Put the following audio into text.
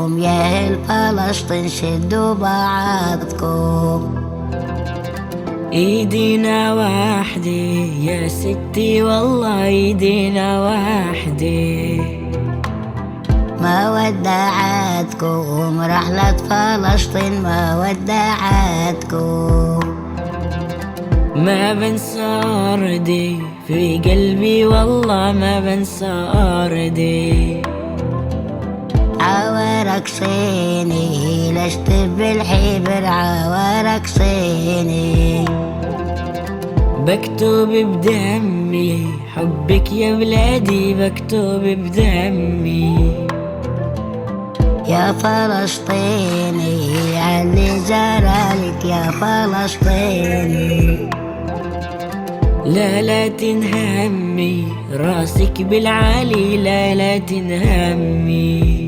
بعضكم، يا أهل فلسطين شدوا بعضكم. ايدينا واحدة يا ستي والله ايدينا واحدة. ما ودعتكم رحلة فلسطين، ما ودعتكم. ما بنسى أرضي في قلبي والله ما بنسى أرضي. عوارك صيني لشت بالحبر، عوارك صيني. بكتب بدمي حبك يا بلادي، بكتب بدمي. يا فلسطيني علي جرالك يا فلسطيني. لا تنهمي راسك بالعالي، لا تنهمي.